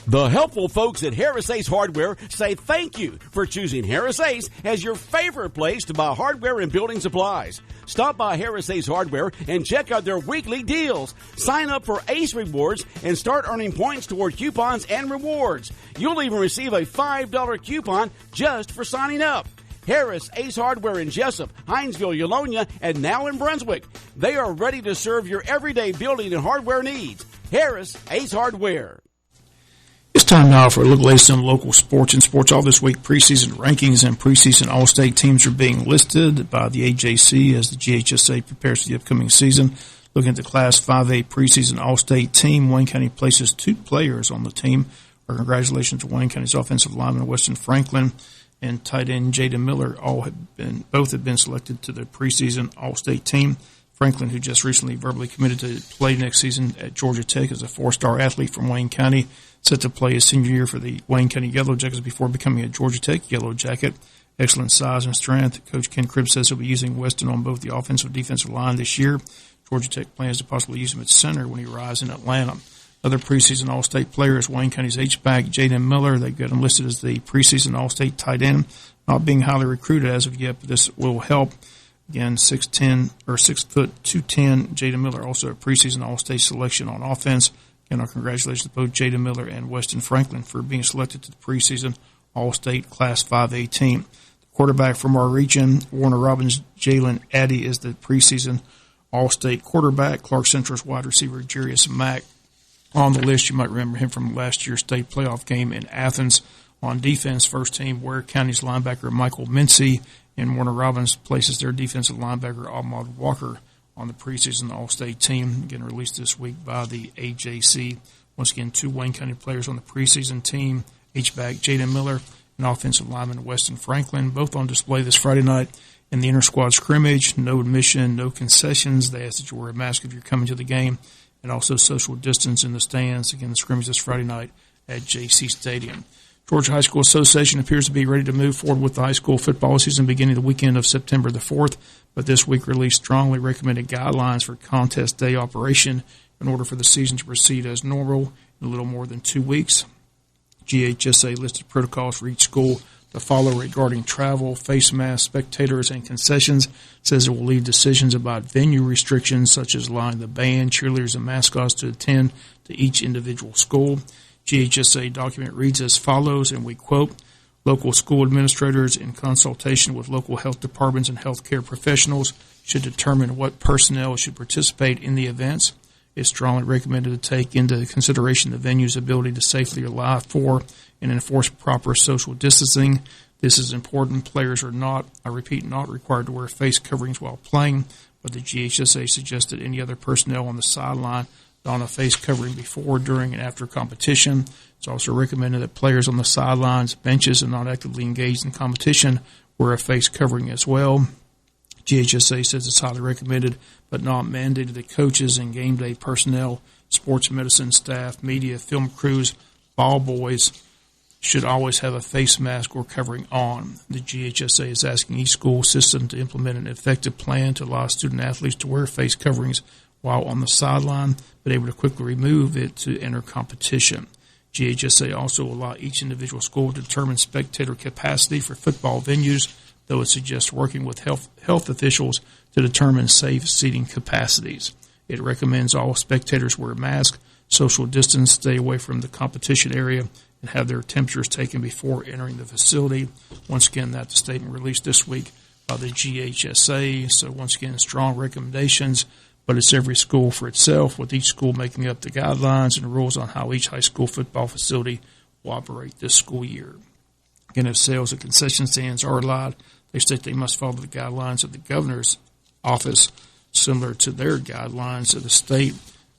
The helpful folks at Harris Ace Hardware say thank you for choosing Harris Ace as your favorite place to buy hardware and building supplies. Stop by Harris Ace Hardware and check out their weekly deals. Sign up for Ace Rewards and start earning points toward coupons and rewards. You'll even receive a $5 coupon just for signing up. Harris Ace Hardware in Jesup, Hinesville, Eulonia, and now in Brunswick. They are ready to serve your everyday building and hardware needs. Harris Ace Hardware. It's time now for a look latest on local sports and sports all this week. Preseason rankings and preseason all-state teams are being listed by the AJC as the GHSA prepares for the upcoming season. Looking at the Class 5A preseason all-state team, Wayne County places 2 players on the team. Our congratulations to Wayne County's offensive lineman Weston Franklin and tight end Jaden Miller. Both have been selected to the preseason all-state team. Franklin, who just recently verbally committed to play next season at Georgia Tech, is a 4-star athlete from Wayne County, set to play his senior year for the Wayne County Yellow Jackets before becoming a Georgia Tech Yellow Jacket. Excellent size and strength. Coach Ken Cribb says he'll be using Weston on both the offensive and defensive line this year. Georgia Tech plans to possibly use him at center when he arrives in Atlanta. Other preseason All-State players, Wayne County's H-back Jaden Miller. They've got him listed as the preseason All-State tight end. Not being highly recruited as of yet, but this will help. Again, 6'10", or 6 foot 210. Jaden Miller also a preseason All-State selection on offense. Again, our congratulations to both Jaden Miller and Weston Franklin for being selected to the preseason All-State Class 5A team. The quarterback from our region, Warner Robins Jalen Addy, is the preseason All-State quarterback. Clark Central's wide receiver Jarius Mack on the list. You might remember him from last year's state playoff game in Athens. On defense, first team Ware County's linebacker Michael Mincy, and Warner Robins places their defensive linebacker Ahmad Walker on the preseason All-State team, again released this week by the AJC. Once again, 2 Wayne County players on the preseason team, H-back Jaden Miller and offensive lineman Weston Franklin, both on display this Friday night in the inter-squad scrimmage. No admission, no concessions. They ask that you wear a mask if you're coming to the game, and also social distance in the stands. Again, the scrimmage this Friday night at JC Stadium. Georgia High School Association appears to be ready to move forward with the high school football season beginning the weekend of September the 4th, but this week released strongly recommended guidelines for contest day operation in order for the season to proceed as normal in a little more than 2 weeks. GHSA listed protocols for each school to follow regarding travel, face masks, spectators, and concessions. Says it will leave decisions about venue restrictions such as allowing the band, cheerleaders, and mascots to attend to each individual school. GHSA document reads as follows, and we quote, local school administrators in consultation with local health departments and healthcare professionals should determine what personnel should participate in the events. It's strongly recommended to take into consideration the venue's ability to safely allow for and enforce proper social distancing. This is important. Players are not, I repeat, not required to wear face coverings while playing, but the GHSA suggested any other personnel on the sideline don a face covering before, during, and after competition. It's also recommended that players on the sidelines, benches, and not actively engaged in competition wear a face covering as well. GHSA says it's highly recommended but not mandated that coaches and game day personnel, sports medicine staff, media, film crews, ball boys should always have a face mask or covering on. The GHSA is asking each school system to implement an effective plan to allow student athletes to wear face coverings while on the sideline, but able to quickly remove it to enter competition. GHSA also will allow each individual school to determine spectator capacity for football venues, though it suggests working with health officials to determine safe seating capacities. It recommends all spectators wear masks, social distance, stay away from the competition area, and have their temperatures taken before entering the facility. Once again, that's a statement released this week by the GHSA. So once again, strong recommendations, but it's every school for itself, with each school making up the guidelines and rules on how each high school football facility will operate this school year. Again, if sales at concession stands are allowed, they state they must follow the guidelines of the governor's office, similar to their guidelines of the state.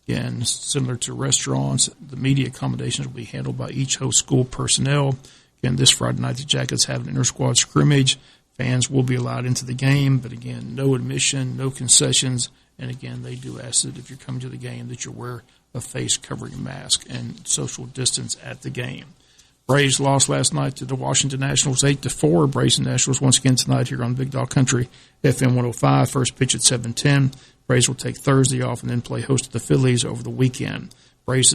Again, similar to restaurants, the media accommodations will be handled by each host school personnel. Again, this Friday night, the Jackets have an inter-squad scrimmage. Fans will be allowed into the game, but again, no admission, no concessions. And again, they do ask that if you're coming to the game that you wear a face covering mask and social distance at the game. Braves lost last night to the Washington Nationals 8-4. Braves and Nationals once again tonight here on Big Dog Country, FM 105. First pitch at 7:10. Braves will take Thursday off and then play host to the Phillies over the weekend. Braves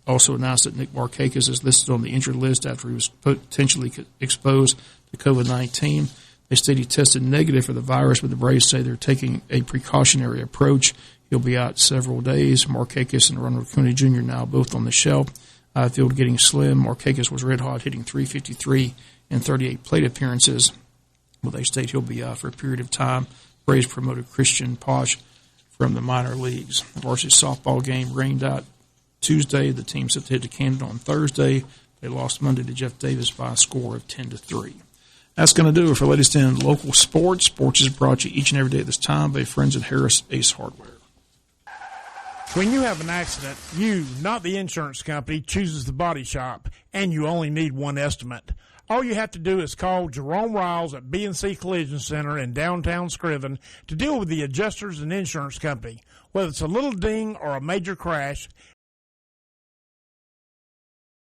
also announced that Nick Markakis is listed on the injured list after he was potentially exposed to COVID-19. They state he tested negative for the virus, but the Braves say they're taking a precautionary approach. He'll be out several days. Markakis and Ronald Acuna Jr. now both on the shelf. Field getting slim. Markakis was red hot, hitting .353 in 38 plate appearances. Well, they state he'll be out for a period of time. Braves promoted Christian Posh from the minor leagues. The varsity softball game rained out Tuesday. The team set to head to Canada on Thursday. They lost Monday to Jeff Davis by a score of 10-3. That's going to do it for latest in local sports. Sports is brought to you each and every day at this time by friends at Harris Ace Hardware. When you have an accident, you, not the insurance company, chooses the body shop, and you only need one estimate. All you have to do is call Jerome Riles at B&C Collision Center in downtown Scriven to deal with the adjusters and insurance company. Whether it's a little ding or a major crash,